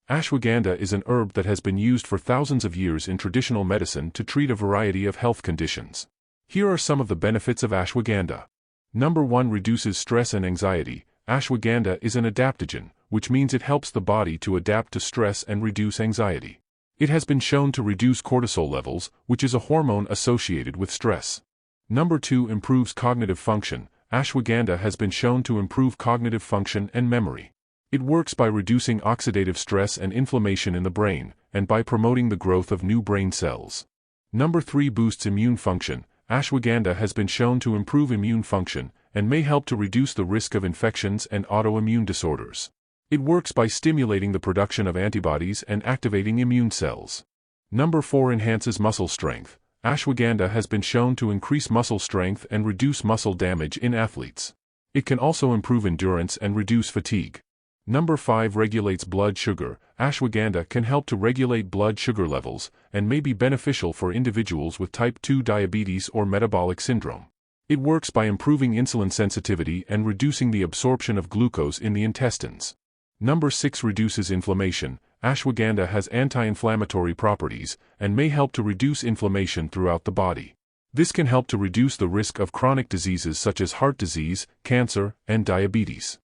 Ashwagandha is an herb that has been used for thousands of years in traditional medicine to treat a variety of health conditions. Here are some of the benefits of ashwagandha. Number 1. Reduces stress and anxiety. Ashwagandha is an adaptogen, which means it helps the body to adapt to stress and reduce anxiety. It has been shown to reduce cortisol levels, which is a hormone associated with stress. Number 2. Improves cognitive function. Ashwagandha has been shown to improve cognitive function and memory. It works by reducing oxidative stress and inflammation in the brain, and by promoting the growth of new brain cells. Number 3. Boosts immune function. Ashwagandha has been shown to improve immune function, and may help to reduce the risk of infections and autoimmune disorders. It works by stimulating the production of antibodies and activating immune cells. Number 4. Enhances muscle strength. Ashwagandha has been shown to increase muscle strength and reduce muscle damage in athletes. It can also improve endurance and reduce fatigue. Number 5. Regulates blood sugar. Ashwagandha can help to regulate blood sugar levels, and may be beneficial for individuals with type 2 diabetes or metabolic syndrome. It works by improving insulin sensitivity and reducing the absorption of glucose in the intestines. Number 6. Reduces inflammation. Ashwagandha has anti-inflammatory properties, and may help to reduce inflammation throughout the body. This can help to reduce the risk of chronic diseases such as heart disease, cancer, and diabetes.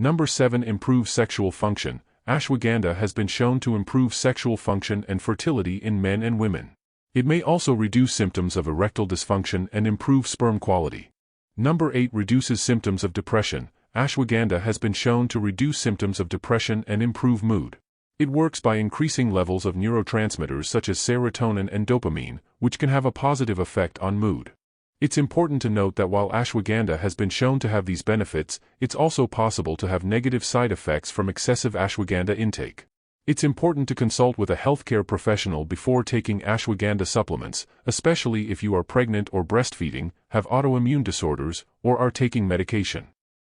Number 7. Improves sexual function. Ashwagandha has been shown to improve sexual function and fertility in men and women. It may also reduce symptoms of erectile dysfunction and improve sperm quality. Number 8. Reduces symptoms of depression. Ashwagandha has been shown to reduce symptoms of depression and improve mood. It works by increasing levels of neurotransmitters such as serotonin and dopamine, which can have a positive effect on mood. It's important to note that while ashwagandha has been shown to have these benefits, it's also possible to have negative side effects from excessive ashwagandha intake. It's important to consult with a healthcare professional before taking ashwagandha supplements, especially if you are pregnant or breastfeeding, have autoimmune disorders, or are taking medication.